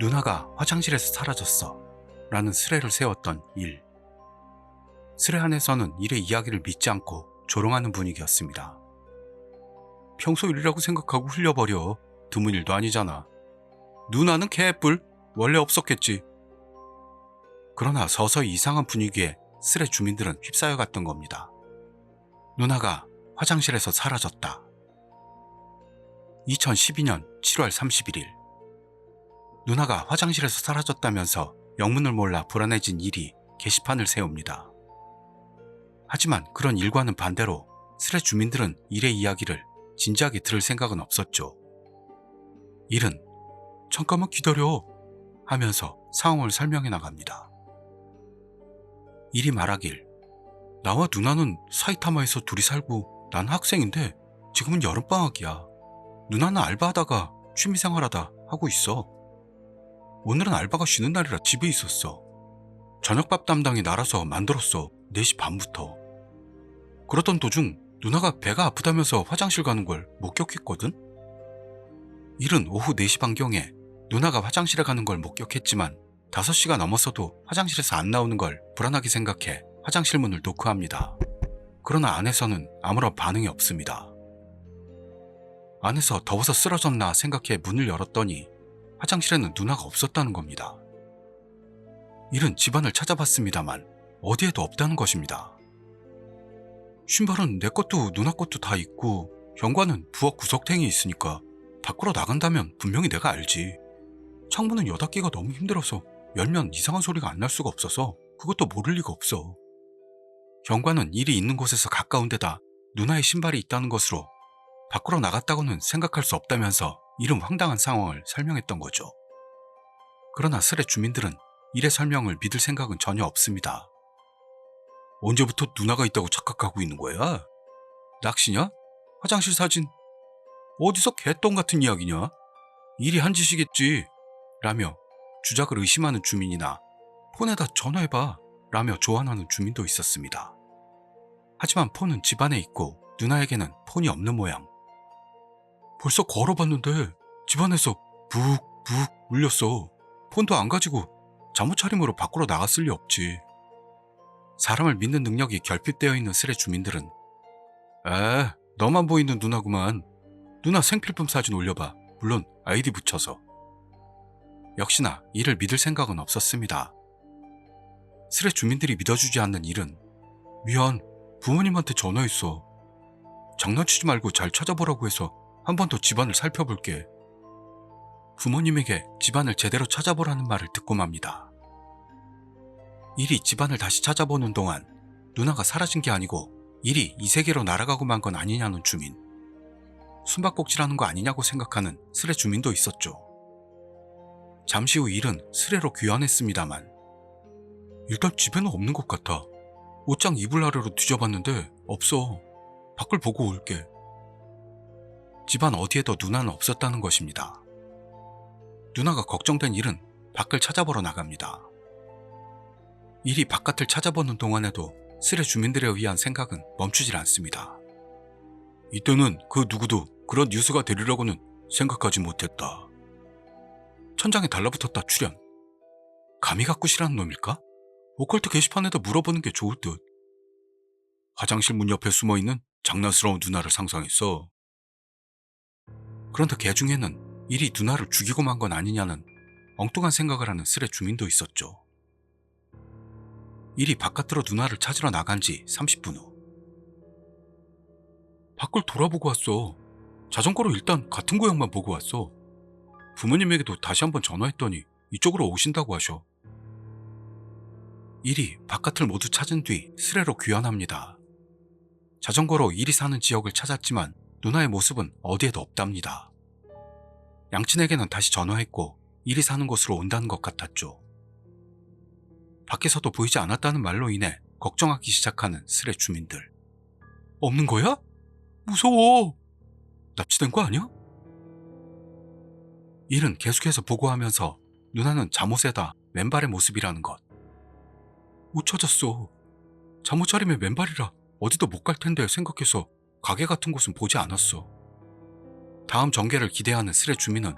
누나가 화장실에서 사라졌어 라는 스레를 세웠던 일. 스레 안에서는 일의 이야기를 믿지 않고 조롱하는 분위기였습니다. 평소 일이라고 생각하고 흘려버려. 드문 일도 아니잖아. 누나는 개뿔 원래 없었겠지. 그러나 서서히 이상한 분위기에 스레 주민들은 휩싸여 갔던 겁니다. 누나가 화장실에서 사라졌다. 2012년 7월 31일. 누나가 화장실에서 사라졌다면서 영문을 몰라 불안해진 일이 게시판을 세웁니다. 하지만 그런 일과는 반대로 스레 주민들은 일의 이야기를 진지하게 들을 생각은 없었죠. 일은 잠깐만 기다려 하면서 상황을 설명해 나갑니다. 일이 말하길, 나와 누나는 사이타마에서 둘이 살고 난 학생인데 지금은 여름방학이야. 누나는 알바하다가 취미생활하다 하고 있어. 오늘은 알바가 쉬는 날이라 집에 있었어. 저녁밥 담당이 나라서 만들었어. 4시 반부터. 그러던 도중 누나가 배가 아프다면서 화장실 가는 걸 목격했거든? 일은 오후 4시 반경에 누나가 화장실에 가는 걸 목격했지만 5시가 넘었어도 화장실에서 안 나오는 걸 불안하게 생각해 화장실 문을 노크합니다. 그러나 안에서는 아무런 반응이 없습니다. 안에서 더워서 쓰러졌나 생각해 문을 열었더니 화장실에는 누나가 없었다는 겁니다. 일은 집안을 찾아봤습니다만 어디에도 없다는 것입니다. 신발은 내 것도 누나 것도 다 있고 현관은 부엌 구석탱이에 있으니까 밖으로 나간다면 분명히 내가 알지. 창문은 여닫기가 너무 힘들어서 열면 이상한 소리가 안 날 수가 없어서 그것도 모를 리가 없어. 현관은 일이 있는 곳에서 가까운 데다 누나의 신발이 있다는 것으로 밖으로 나갔다고는 생각할 수 없다면서 일은 황당한 상황을 설명했던 거죠. 그러나 스레 주민들은 일의 설명을 믿을 생각은 전혀 없습니다. 언제부터 누나가 있다고 착각하고 있는 거야? 낚시냐? 화장실 사진? 어디서 개똥 같은 이야기냐? 일이 한 짓이겠지 라며 주작을 의심하는 주민이나 폰에다 전화해봐 라며 조언하는 주민도 있었습니다. 하지만 폰은 집안에 있고 누나에게는 폰이 없는 모양. 벌써 걸어봤는데 집안에서 북북 울렸어. 폰도 안 가지고 잠옷 차림으로 밖으로 나갔을 리 없지. 사람을 믿는 능력이 결핍되어 있는 스레 주민들은 너만 보이는 누나구만. 누나 생필품 사진 올려봐. 물론 아이디 붙여서. 역시나 이를 믿을 생각은 없었습니다. 스레 주민들이 믿어주지 않는 일은 미안, 부모님한테 전화했어. 장난치지 말고 잘 찾아보라고 해서 한 번 더 집안을 살펴볼게. 부모님에게 집안을 제대로 찾아보라는 말을 듣고 맙니다. 일이 집안을 다시 찾아보는 동안 누나가 사라진 게 아니고 일이 이 세계로 날아가고 만 건 아니냐는 주민, 숨바꼭질하는 거 아니냐고 생각하는 스레 주민도 있었죠. 잠시 후 일은 스레로 귀환했습니다만 일단 집에는 없는 것 같아. 옷장 이불 아래로 뒤져봤는데 없어. 밖을 보고 올게. 집안 어디에도 누나는 없었다는 것입니다. 누나가 걱정된 일은 밖을 찾아보러 나갑니다. 일이 바깥을 찾아보는 동안에도 스레 주민들에 의한 생각은 멈추질 않습니다. 이때는 그 누구도 그런 뉴스가 되리라고는 생각하지 못했다. 천장에 달라붙었다 출연. 감히 갖고 싫어하는 놈일까? 오컬트 게시판에다 물어보는 게 좋을 듯. 화장실 문 옆에 숨어있는 장난스러운 누나를 상상했어. 그런데 개 중에는 일이 누나를 죽이고 만 건 아니냐는 엉뚱한 생각을 하는 스레 주민도 있었죠. 일이 바깥으로 누나를 찾으러 나간 지 30분 후. 밖을 돌아보고 왔어. 자전거로 일단 같은 구역만 보고 왔어. 부모님에게도 다시 한번 전화했더니 이쪽으로 오신다고 하셔. 일이 바깥을 모두 찾은 뒤 스레로 귀환합니다. 자전거로 일이 사는 지역을 찾았지만 누나의 모습은 어디에도 없답니다. 양친에게는 다시 전화했고 일이 사는 곳으로 온다는 것 같았죠. 밖에서도 보이지 않았다는 말로 인해 걱정하기 시작하는 스레 주민들. 없는 거야? 무서워. 납치된 거 아니야? 일은 계속해서 보고하면서 누나는 잠옷에다 맨발의 모습이라는 것. 못 찾았어. 잠옷 차림에 맨발이라 어디도 못 갈 텐데 생각해서 가게 같은 곳은 보지 않았어. 다음 전개를 기대하는 스레 주민은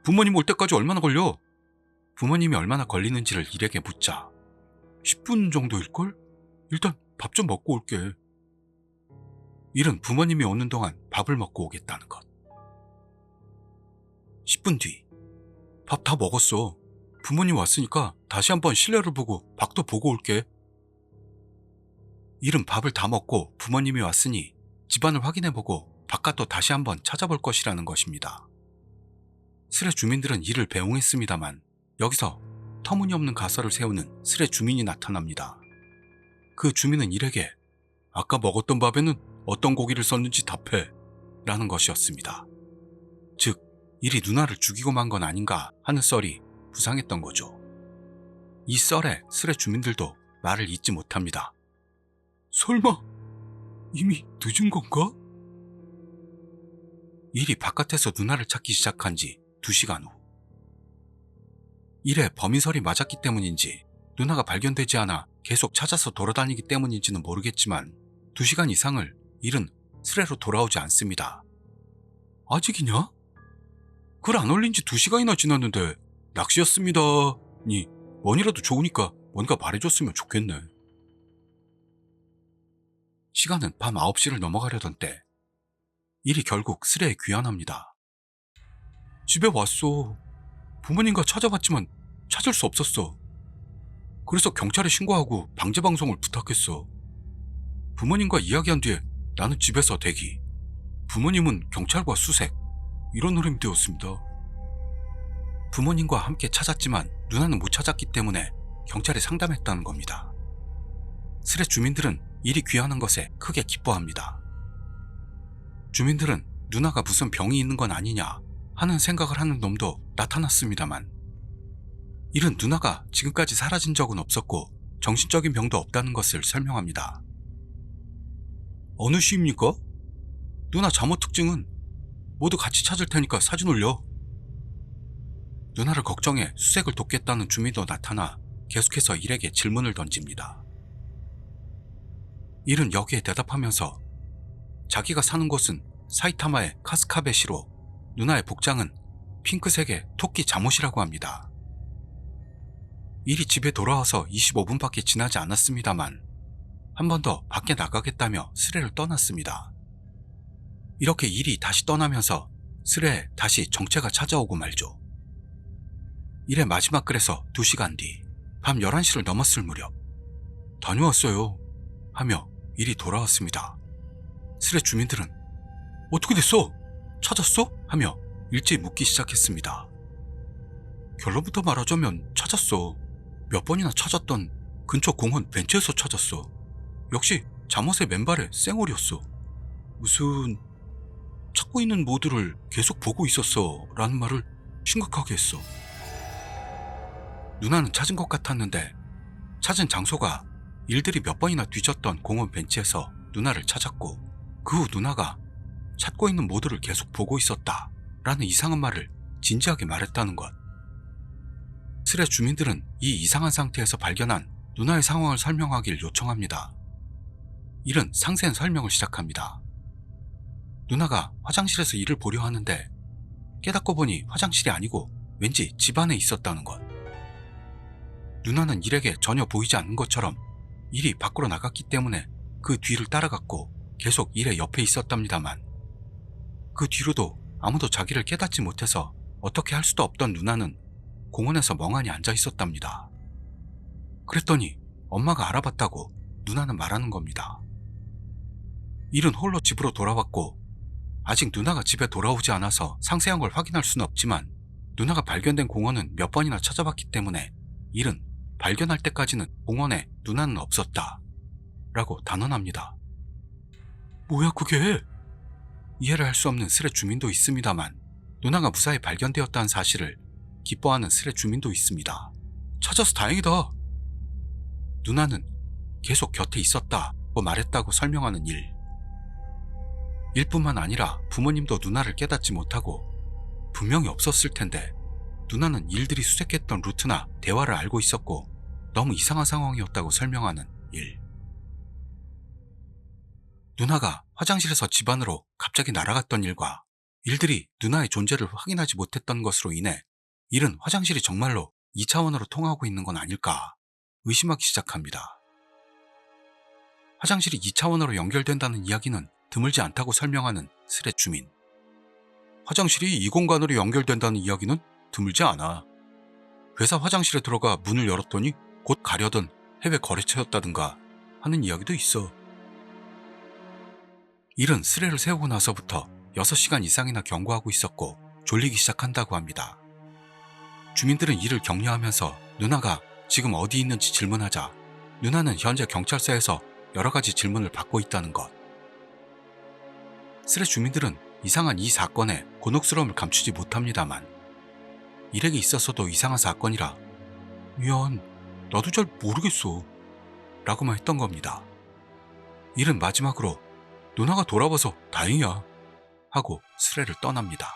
부모님 올 때까지 얼마나 걸려? 부모님이 얼마나 걸리는지를 일에게 묻자 10분 정도일걸? 일단 밥 좀 먹고 올게. 일은 부모님이 오는 동안 밥을 먹고 오겠다는 것. 10분 뒤. 밥 다 먹었어. 부모님 왔으니까 다시 한번 실내를 보고 밖도 보고 올게. 일은 밥을 다 먹고 부모님이 왔으니 집안을 확인해보고 바깥도 다시 한번 찾아볼 것이라는 것입니다. 스레 주민들은 이를 배웅했습니다만 여기서 터무니없는 가설을 세우는 스레 주민이 나타납니다. 그 주민은 일에게 아까 먹었던 밥에는 어떤 고기를 썼는지 답해 라는 것이었습니다. 즉 일이 누나를 죽이고 만 건 아닌가 하는 썰이 부상했던 거죠. 이 썰에 스레 주민들도 말을 잇지 못합니다. 설마 이미 늦은 건가? 일이 바깥에서 누나를 찾기 시작한 지 2시간 후. 일에 범인설이 맞았기 때문인지 누나가 발견되지 않아 계속 찾아서 돌아다니기 때문인지는 모르겠지만 2시간 이상을 일은 스레로 돌아오지 않습니다. 아직이냐? 글 안 올린 지 2시간이나 지났는데 낚시였습니다니 원이라도 좋으니까 뭔가 말해줬으면 좋겠네. 시간은 밤 9시를 넘어가려던 때 일이 결국 스레에 귀환합니다. 집에 왔어. 부모님과 찾아봤지만 찾을 수 없었어. 그래서 경찰에 신고하고 방제방송을 부탁했어. 부모님과 이야기한 뒤에 나는 집에서 대기, 부모님은 경찰과 수색, 이런 흐름이 되었습니다. 부모님과 함께 찾았지만 누나는 못 찾았기 때문에 경찰에 상담했다는 겁니다. 스레 주민들은 일이 귀환한 것에 크게 기뻐합니다. 주민들은 누나가 무슨 병이 있는 건 아니냐 하는 생각을 하는 놈도 나타났습니다만 일은 누나가 지금까지 사라진 적은 없었고 정신적인 병도 없다는 것을 설명합니다. 어느 시입니까? 누나 잠옷 특징은 모두 같이 찾을 테니까 사진 올려. 누나를 걱정해 수색을 돕겠다는 주민도 나타나 계속해서 일에게 질문을 던집니다. 일은 여기에 대답하면서 자기가 사는 곳은 사이타마의 카스카베시로 누나의 복장은 핑크색의 토끼 잠옷이라고 합니다. 일이 집에 돌아와서 25분밖에 지나지 않았습니다만 한 번 더 밖에 나가겠다며 스레를 떠났습니다. 이렇게 일이 다시 떠나면서 스레에 다시 정체가 찾아오고 말죠. 일의 마지막 글에서 2시간 뒤 밤 11시를 넘었을 무렵 다녀왔어요 하며 일이 돌아왔습니다. 스레 주민들은 어떻게 됐어? 찾았어? 하며 일제히 묻기 시작했습니다. 결론부터 말하자면 찾았어. 몇 번이나 찾았던 근처 공원 벤치에서 찾았어. 역시 잠옷의 맨발에 쌩얼이었어. 무슨 찾고 있는 모두를 계속 보고 있었어 라는 말을 심각하게 했어. 누나는 찾은 것 같았는데 찾은 장소가 일들이 몇 번이나 뒤졌던 공원 벤치에서 누나를 찾았고 그 후 누나가 찾고 있는 모두를 계속 보고 있었다 라는 이상한 말을 진지하게 말했다는 것. 스레 주민들은 이 이상한 상태에서 발견한 누나의 상황을 설명하길 요청합니다. 일은 상세한 설명을 시작합니다. 누나가 화장실에서 일을 보려 하는데 깨닫고 보니 화장실이 아니고 왠지 집 안에 있었다는 것. 누나는 일에게 전혀 보이지 않는 것처럼 일이 밖으로 나갔기 때문에 그 뒤를 따라갔고 계속 일의 옆에 있었답니다만 그 뒤로도 아무도 자기를 깨닫지 못해서 어떻게 할 수도 없던 누나는 공원에서 멍하니 앉아 있었답니다. 그랬더니 엄마가 알아봤다고 누나는 말하는 겁니다. 일은 홀로 집으로 돌아왔고 아직 누나가 집에 돌아오지 않아서 상세한 걸 확인할 수는 없지만 누나가 발견된 공원은 몇 번이나 찾아봤기 때문에 일은 발견할 때까지는 공원에 누나는 없었다 라고 단언합니다. 뭐야 그게? 이해를 할 수 없는 스레 주민도 있습니다만 누나가 무사히 발견되었다는 사실을 기뻐하는 스레 주민도 있습니다. 찾아서 다행이다. 누나는 계속 곁에 있었다고 말했다고 설명하는 일뿐만 아니라 부모님도 누나를 깨닫지 못하고 분명히 없었을 텐데 누나는 일들이 수색했던 루트나 대화를 알고 있었고 너무 이상한 상황이었다고 설명하는 일. 누나가 화장실에서 집 안으로 갑자기 날아갔던 일과 일들이 누나의 존재를 확인하지 못했던 것으로 인해 일은 화장실이 정말로 2차원으로 통하고 있는 건 아닐까 의심하기 시작합니다. 화장실이 2차원으로 연결된다는 이야기는 드물지 않다고 설명하는 스레 주민. 화장실이 이 공간으로 연결된다는 이야기는 드물지 않아. 회사 화장실에 들어가 문을 열었더니 곧 가려던 해외 거래처였다든가 하는 이야기도 있어. 일은 스레를 세우고 나서부터 6시간 이상이나 경고하고 있었고 졸리기 시작한다고 합니다. 주민들은 이를 격려하면서 누나가 지금 어디 있는지 질문하자 누나는 현재 경찰서에서 여러 가지 질문을 받고 있다는 것. 스레 주민들은 이상한 이 사건에 곤혹스러움을 감추지 못합니다만 일에게 있어서도 이상한 사건이라 미안, 나도 잘 모르겠어 라고만 했던 겁니다. 일은 마지막으로 누나가 돌아와서 다행이야 하고 스레를 떠납니다.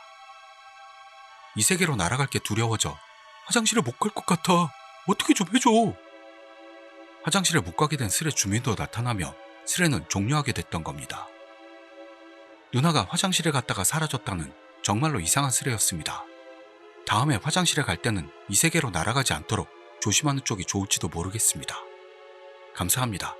이 세계로 날아갈 게 두려워져 화장실에 못 갈 것 같아. 어떻게 좀 해줘. 화장실에 못 가게 된 스레 주민도 나타나며 스레는 종료하게 됐던 겁니다. 누나가 화장실에 갔다가 사라졌다는 정말로 이상한 스레였습니다. 다음에 화장실에 갈 때는 이 세계로 날아가지 않도록 조심하는 쪽이 좋을지도 모르겠습니다. 감사합니다.